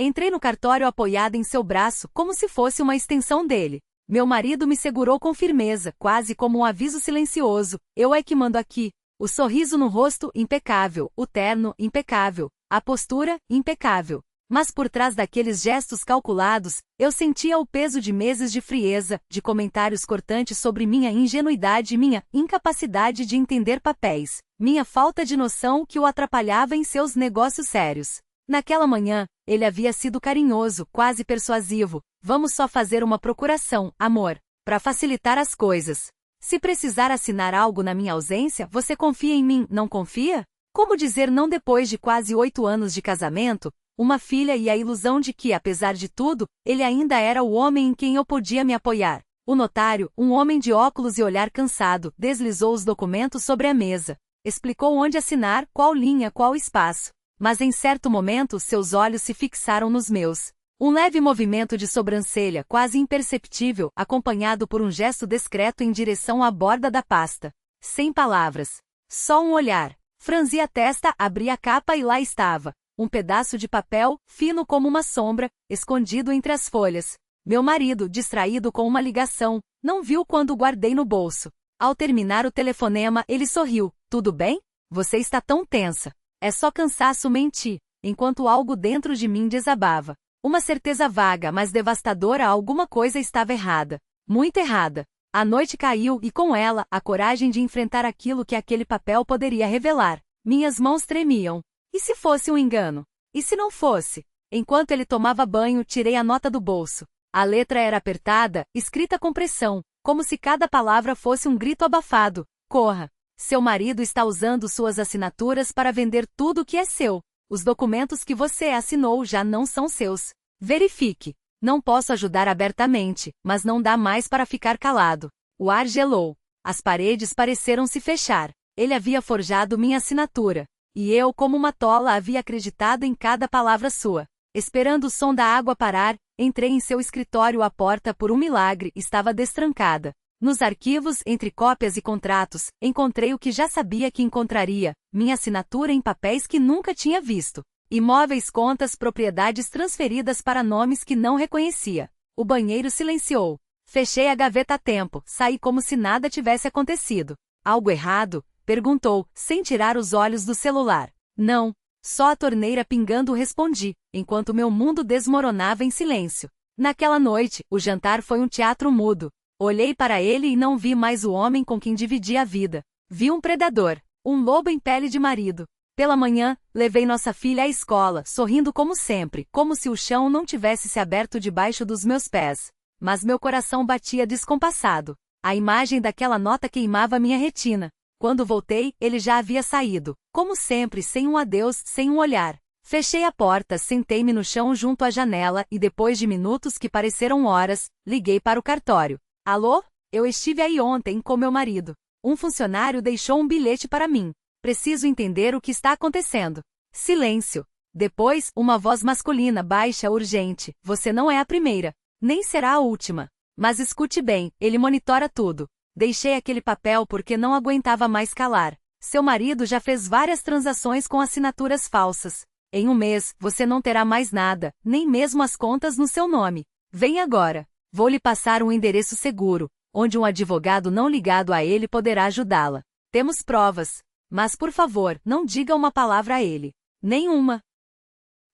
Entrei no cartório apoiada em seu braço, como se fosse uma extensão dele. Meu marido me segurou com firmeza, quase como um aviso silencioso. Eu é que mando aqui. O sorriso no rosto, impecável. O terno, impecável. A postura, impecável. Mas por trás daqueles gestos calculados, eu sentia o peso de meses de frieza, de comentários cortantes sobre minha ingenuidade e minha incapacidade de entender papéis, minha falta de noção que o atrapalhava em seus negócios sérios. Naquela manhã, ele havia sido carinhoso, quase persuasivo. Vamos só fazer uma procuração, amor, para facilitar as coisas. Se precisar assinar algo na minha ausência, você confia em mim, não confia? Como dizer não depois de quase 8 anos de casamento, uma filha e a ilusão de que, apesar de tudo, ele ainda era o homem em quem eu podia me apoiar. O notário, um homem de óculos e olhar cansado, deslizou os documentos sobre a mesa. Explicou onde assinar, qual linha, qual espaço. Mas em certo momento seus olhos se fixaram nos meus. Um leve movimento de sobrancelha, quase imperceptível, acompanhado por um gesto discreto em direção à borda da pasta. Sem palavras. Só um olhar. Franzi a testa, abri a capa e lá estava. Um pedaço de papel, fino como uma sombra, escondido entre as folhas. Meu marido, distraído com uma ligação, não viu quando o guardei no bolso. Ao terminar o telefonema, ele sorriu. Tudo bem? Você está tão tensa. É só cansaço, menti, enquanto algo dentro de mim desabava. Uma certeza vaga, mas devastadora, alguma coisa estava errada. Muito errada. A noite caiu e com ela, a coragem de enfrentar aquilo que aquele papel poderia revelar. Minhas mãos tremiam. E se fosse um engano? E se não fosse? Enquanto ele tomava banho, tirei a nota do bolso. A letra era apertada, escrita com pressão, como se cada palavra fosse um grito abafado. Corra! Seu marido está usando suas assinaturas para vender tudo o que é seu. Os documentos que você assinou já não são seus. Verifique. Não posso ajudar abertamente, mas não dá mais para ficar calado. O ar gelou. As paredes pareceram se fechar. Ele havia forjado minha assinatura. E eu, como uma tola, havia acreditado em cada palavra sua. Esperando o som da água parar, entrei em seu escritório. A porta, por um milagre, estava destrancada. Nos arquivos, entre cópias e contratos, encontrei o que já sabia que encontraria, minha assinatura em papéis que nunca tinha visto. Imóveis, contas, propriedades transferidas para nomes que não reconhecia. O banheiro silenciou. Fechei a gaveta a tempo, saí como se nada tivesse acontecido. Algo errado? Perguntou, sem tirar os olhos do celular. Não. Só a torneira pingando, respondi, enquanto meu mundo desmoronava em silêncio. Naquela noite, o jantar foi um teatro mudo. Olhei para ele e não vi mais o homem com quem dividia a vida. Vi um predador, um lobo em pele de marido. Pela manhã, levei nossa filha à escola, sorrindo como sempre, como se o chão não tivesse se aberto debaixo dos meus pés. Mas meu coração batia descompassado. A imagem daquela nota queimava minha retina. Quando voltei, ele já havia saído, como sempre, sem um adeus, sem um olhar. Fechei a porta, sentei-me no chão junto à janela e depois de minutos que pareceram horas, liguei para o cartório. Alô? Eu estive aí ontem com meu marido. Um funcionário deixou um bilhete para mim. Preciso entender o que está acontecendo. Silêncio. Depois, uma voz masculina, baixa, urgente. Você não é a primeira. Nem será a última. Mas escute bem, ele monitora tudo. Deixei aquele papel porque não aguentava mais calar. Seu marido já fez várias transações com assinaturas falsas. Em um mês, você não terá mais nada, nem mesmo as contas no seu nome. Vem agora. Vou lhe passar um endereço seguro, onde um advogado não ligado a ele poderá ajudá-la. Temos provas. Mas por favor, não diga uma palavra a ele. Nenhuma.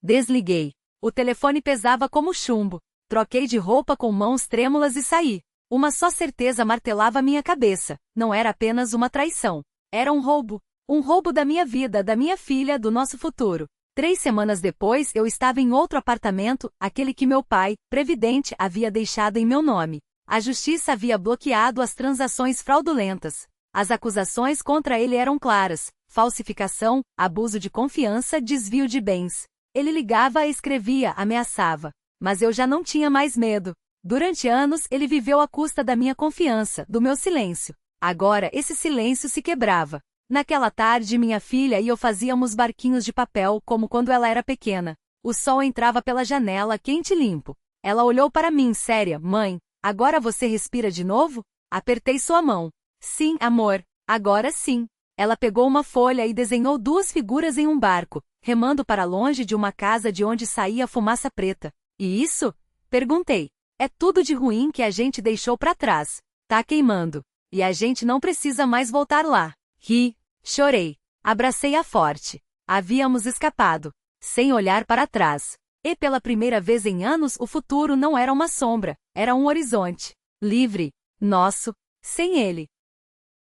Desliguei. O telefone pesava como chumbo. Troquei de roupa com mãos trêmulas e saí. Uma só certeza martelava minha cabeça. Não era apenas uma traição. Era um roubo. Um roubo da minha vida, da minha filha, do nosso futuro. 3 semanas depois eu estava em outro apartamento, aquele que meu pai, previdente, havia deixado em meu nome. A justiça havia bloqueado as transações fraudulentas. As acusações contra ele eram claras: falsificação, abuso de confiança, desvio de bens. Ele ligava, escrevia, ameaçava. Mas eu já não tinha mais medo. Durante anos ele viveu à custa da minha confiança, do meu silêncio. Agora esse silêncio se quebrava. Naquela tarde minha filha e eu fazíamos barquinhos de papel como quando ela era pequena. O sol entrava pela janela quente e limpo. Ela olhou para mim séria. Mãe, agora você respira de novo? Apertei sua mão. Sim, amor, agora sim. Ela pegou uma folha e desenhou 2 figuras em um barco. remando para longe de uma casa de onde saía fumaça preta. E isso? Perguntei. É tudo de ruim que a gente deixou para trás. Tá queimando. E a gente não precisa mais voltar lá. Ri, chorei. Abracei-a forte. Havíamos escapado, sem olhar para trás. E pela primeira vez em anos o futuro não era uma sombra, era um horizonte. Livre. Nosso. Sem ele.